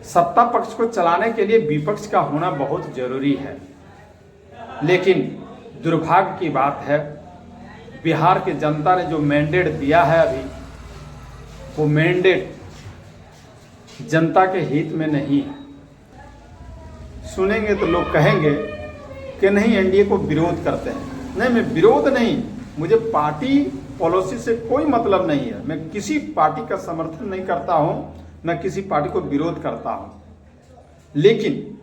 सत्ता पक्ष को चलाने के लिए विपक्ष का होना बहुत जरूरी है, लेकिन दुर्भाग्य की बात है बिहार की जनता ने जो मैंडेट दिया है अभी, वो मैंडेट जनता के हित में नहीं है। सुनेंगे तो लोग कहेंगे कि नहीं एनडीए को विरोध करते हैं। नहीं, मैं विरोध नहीं, मुझे पार्टी पॉलिसी से कोई मतलब नहीं है। मैं किसी पार्टी का समर्थन नहीं करता हूं, मैं किसी पार्टी को विरोध करता हूं, लेकिन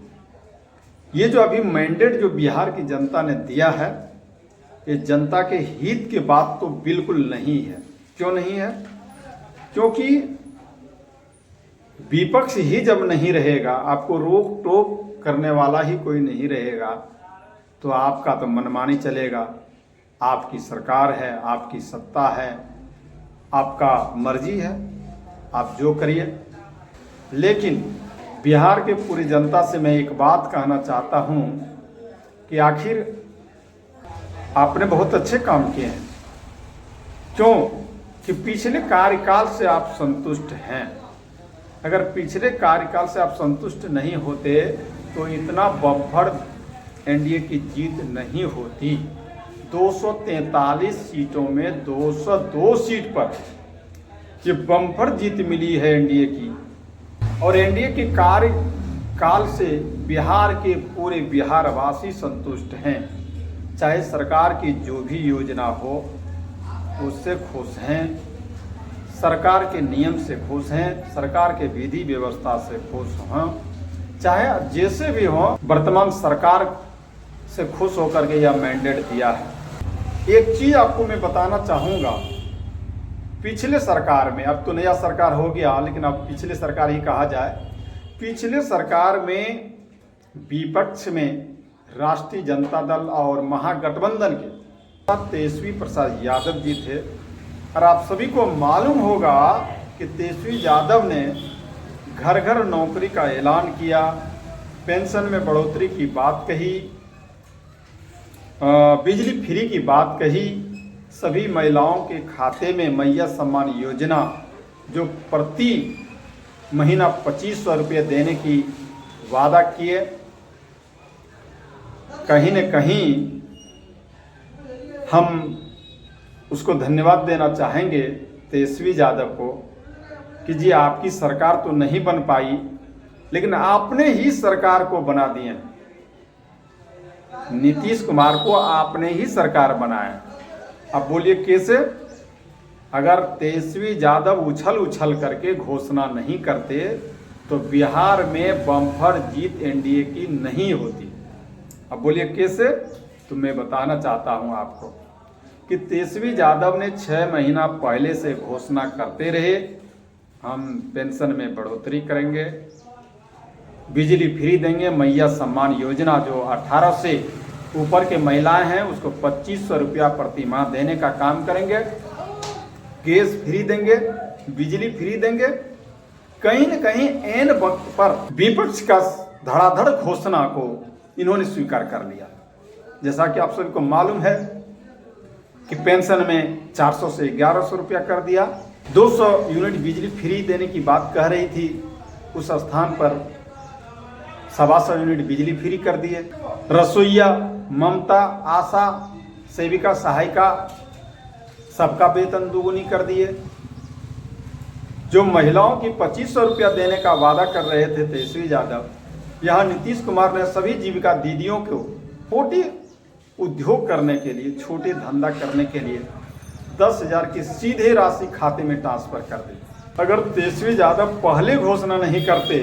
ये जो अभी मैंडेट जो बिहार की जनता ने दिया है, ये जनता के हित की बात तो बिल्कुल नहीं है। क्यों नहीं है? क्योंकि विपक्ष ही जब नहीं रहेगा, आपको रोक टोक करने वाला ही कोई नहीं रहेगा, तो आपका तो मनमानी चलेगा। आपकी सरकार है, आपकी सत्ता है, आपका मर्जी है, आप जो करिए। लेकिन बिहार के पूरी जनता से मैं एक बात कहना चाहता हूं कि आखिर आपने बहुत अच्छे काम किए हैं। क्यों? कि पिछले कार्यकाल से आप संतुष्ट हैं। अगर पिछले कार्यकाल से आप संतुष्ट नहीं होते तो इतना बम्पर एनडीए की जीत नहीं होती। 243 सीटों में 202 सीट पर ये बम्पर जीत मिली है एनडीए की। और एनडीए के कार्यकाल से बिहार के पूरे बिहारवासी संतुष्ट हैं। चाहे सरकार की जो भी योजना हो उससे खुश हैं, सरकार के नियम से खुश हैं, सरकार के विधि व्यवस्था से खुश हों, चाहे जैसे भी हो, वर्तमान सरकार से खुश होकर के यह मैंडेट दिया है। एक चीज आपको मैं बताना चाहूंगा, पिछले सरकार में, अब तो नया सरकार हो गया लेकिन अब पिछले सरकार ही कहा जाए, पिछले सरकार में विपक्ष में राष्ट्रीय जनता दल और महागठबंधन के तेजस्वी प्रसाद यादव जी थे। और आप सभी को मालूम होगा कि तेजस्वी यादव ने घर घर नौकरी का ऐलान किया, पेंशन में बढ़ोतरी की बात कही, बिजली फ्री की बात कही, सभी महिलाओं के खाते में मैया सम्मान योजना जो प्रति महीना 2500 रुपये देने की वादा किए। कहीं न कहीं हम उसको धन्यवाद देना चाहेंगे तेजस्वी यादव को कि जी आपकी सरकार तो नहीं बन पाई, लेकिन आपने ही सरकार को बना दिया। नीतीश कुमार को आपने ही सरकार बनाया। अब बोलिए कैसे? अगर तेजस्वी यादव उछल उछल करके घोषणा नहीं करते तो बिहार में बम्पर जीत एनडीए की नहीं होती। अब बोलिए कैसे? तो मैं बताना चाहता हूं आपको कि तेजस्वी यादव ने 6 महीना पहले से घोषणा करते रहे, हम पेंशन में बढ़ोतरी करेंगे, बिजली फ्री देंगे, मैया सम्मान योजना जो 18 से ऊपर के महिलाएं हैं उसको 2500 रुपया प्रति माह देने का काम करेंगे, गैस फ्री देंगे, बिजली फ्री देंगे। कहीं न कहीं एन वक्त पर विपक्ष का धड़ाधड़ घोषणा को इन्होंने स्वीकार कर लिया। जैसा कि आप सभी को मालूम है कि पेंशन में 400 से 1100 रुपया कर दिया, 200 यूनिट बिजली फ्री देने की बात कह रही थी, उस स्थान पर 125 यूनिट बिजली फ्री कर दिए। रसोईया, ममता, आशा, सेविका, सहायिका सबका वेतन दोगुनी कर दिए। जो महिलाओं की 2500 रुपया देने का वादा कर रहे थे तेजस्वी यादव, यहाँ नीतीश कुमार ने सभी जीविका दीदियों को छोटे उद्योग करने के लिए, छोटे धंधा करने के लिए 10,000 की सीधे राशि खाते में ट्रांसफर कर दी। अगर तेजस्वी यादव पहले घोषणा नहीं करते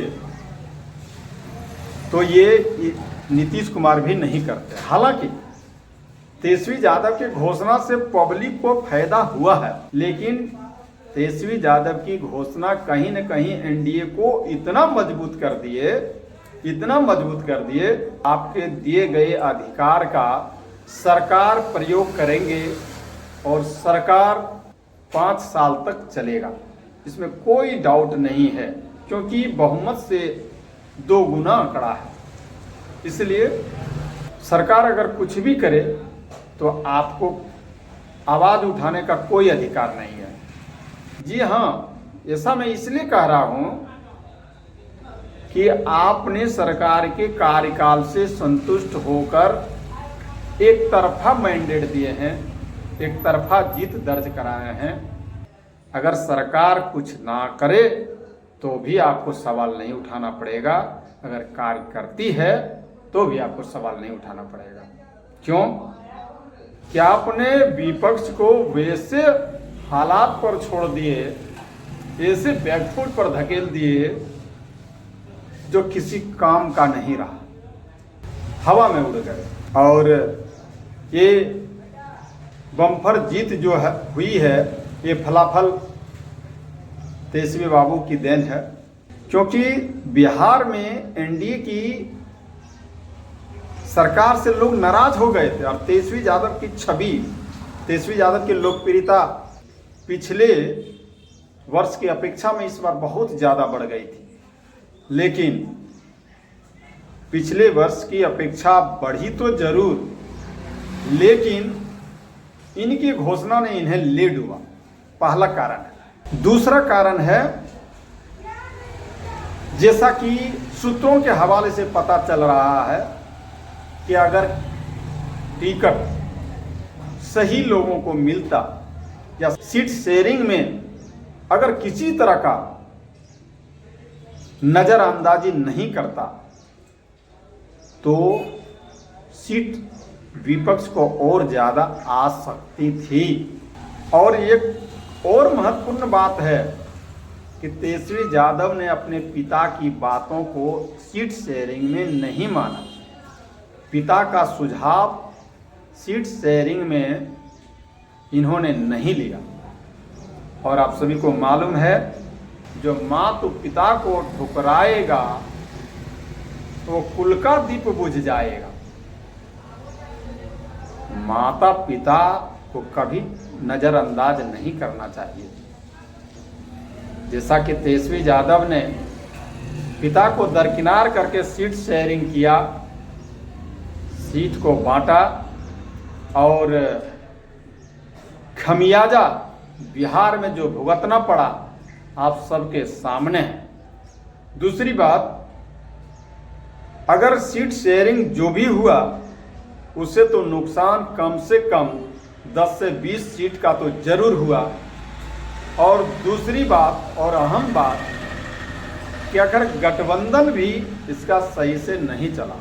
तो ये नीतीश कुमार भी नहीं करते। हालांकि तेजस्वी यादव की घोषणा से पब्लिक को फायदा हुआ है, लेकिन तेजस्वी यादव की घोषणा कहीं न कहीं एनडीए को इतना मजबूत कर दिए, इतना मजबूत कर दिए, आपके दिए गए अधिकार का सरकार प्रयोग करेंगे और सरकार 5 साल तक चलेगा, इसमें कोई डाउट नहीं है, क्योंकि बहुमत से 2 गुना आंकड़ा है। इसलिए सरकार अगर कुछ भी करे तो आपको आवाज उठाने का कोई अधिकार नहीं है। जी हाँ, ऐसा मैं इसलिए कह रहा हूं कि आपने सरकार के कार्यकाल से संतुष्ट होकर एक तरफा मैंडेट दिए हैं, एक तरफा जीत दर्ज कराए हैं। अगर सरकार कुछ ना करे तो भी आपको सवाल नहीं उठाना पड़ेगा, अगर कार्य करती है तो भी आपको सवाल नहीं उठाना पड़ेगा। क्यों? क्या आपने विपक्ष को वैसे हालात पर छोड़ दिए, ऐसे बैकफुट पर धकेल दिए जो किसी काम का नहीं रहा, हवा में उड़ गए। और ये बम्पर जीत जो है हुई है, ये फलाफल तेजस्वी बाबू की देन है। क्योंकि बिहार में एनडीए की सरकार से लोग नाराज हो गए थे और तेजस्वी यादव की छवि, तेजस्वी यादव की लोकप्रियता पिछले वर्ष की अपेक्षा में इस बार बहुत ज़्यादा बढ़ गई थी। लेकिन पिछले वर्ष की अपेक्षा बढ़ी तो जरूर, लेकिन इनकी घोषणा ने इन्हें ले डूबा, पहला कारण है। दूसरा कारण है, जैसा कि सूत्रों के हवाले से पता चल रहा है कि अगर टिकट सही लोगों को मिलता या सीट शेयरिंग में अगर किसी तरह का नजरअंदाजी नहीं करता तो सीट विपक्ष को और ज्यादा आ सकती थी। और एक और महत्वपूर्ण बात है कि तेजस्वी यादव ने अपने पिता की बातों को सीट शेयरिंग में नहीं माना। पिता का सुझाव सीट शेयरिंग में इन्होंने नहीं लिया। और आप सभी को मालूम है, जो माता पिता को ठुकराएगा तो कुल का दीप बुझ जाएगा। माता पिता को कभी नजरअंदाज नहीं करना चाहिए। जैसा कि तेजस्वी यादव ने पिता को दरकिनार करके सीट शेयरिंग किया, सीट को बांटा और खमियाजा बिहार में जो भुगतना पड़ा आप सबके सामने है। दूसरी बात, अगर सीट शेयरिंग जो भी हुआ उससे तो नुकसान कम से कम 10 से 20 सीट का तो जरूर हुआ। और दूसरी बात और अहम बात कि अगर गठबंधन भी इसका सही से नहीं चला,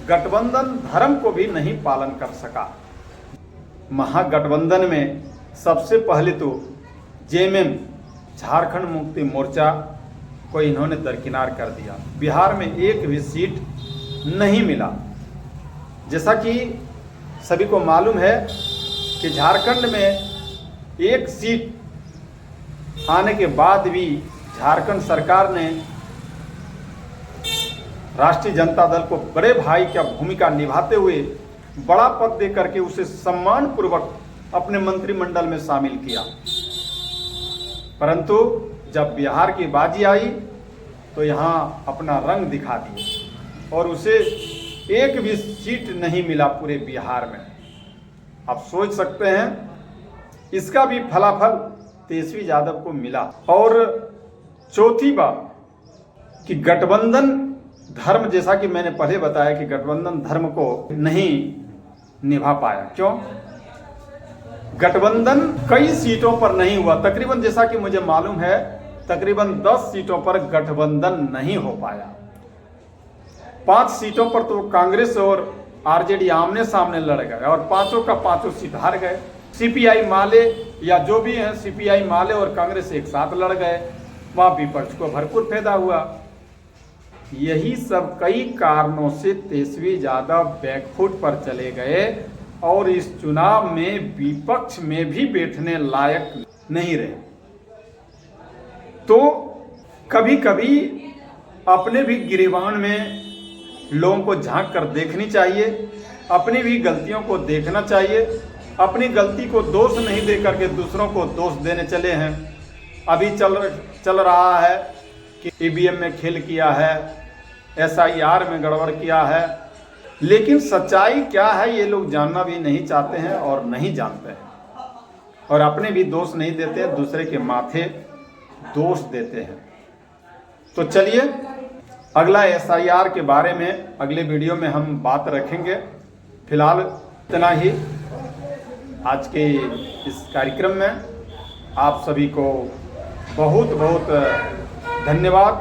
गठबंधन धर्म को भी नहीं पालन कर सका। महागठबंधन में सबसे पहले तो जेएमएम झारखंड मुक्ति मोर्चा को इन्होंने दरकिनार कर दिया। बिहार में एक भी सीट नहीं मिला। जैसा कि सभी को मालूम है कि झारखंड में एक सीट आने के बाद भी झारखंड सरकार ने राष्ट्रीय जनता दल को बड़े भाई की भूमिका निभाते हुए बड़ा पद दे करके उसे सम्मान पूर्वक अपने मंत्रिमंडल में शामिल किया। परंतु जब बिहार की बाजी आई तो यहाँ अपना रंग दिखा दिए और उसे एक भी सीट नहीं मिला पूरे बिहार में। आप सोच सकते हैं इसका भी फलाफल तेजस्वी यादव को मिला। और चौथी बात कि गठबंधन धर्म, जैसा कि मैंने पहले बताया कि गठबंधन धर्म को नहीं निभा पाया। क्यों? गठबंधन कई सीटों पर नहीं हुआ, तकरीबन जैसा कि मुझे मालूम है तकरीबन 10 सीटों पर गठबंधन नहीं हो पाया। 5 सीटों पर तो कांग्रेस और आरजेडी आमने सामने लड़ गए और पांचों का पांचों सीट हार गए। सीपीआई माले या जो भी हैं, सीपीआई माले और कांग्रेस एक साथ लड़ गए, वहां विपक्ष को भरपूर फायदा हुआ। यही सब कई कारणों से तेजस्वी यादव बैकफुट पर चले गए और इस चुनाव में विपक्ष में भी बैठने लायक नहीं रहे। तो कभी कभी अपने भी गिरेबान में लोगों को झांक कर देखनी चाहिए, अपनी भी गलतियों को देखना चाहिए। अपनी गलती को दोष नहीं दे करके दूसरों को दोष देने चले हैं। अभी चल रहा है कि ईवीएम में खेल किया है, एसआईआर में गड़बड़ किया है, लेकिन सच्चाई क्या है ये लोग जानना भी नहीं चाहते हैं और नहीं जानते हैं और अपने भी दोष नहीं देते हैं, दूसरे के माथे दोष देते हैं। तो चलिए अगला SIR के बारे में अगले वीडियो में हम बात रखेंगे। फिलहाल इतना ही आज के इस कार्यक्रम में। आप सभी को बहुत बहुत धन्यवाद।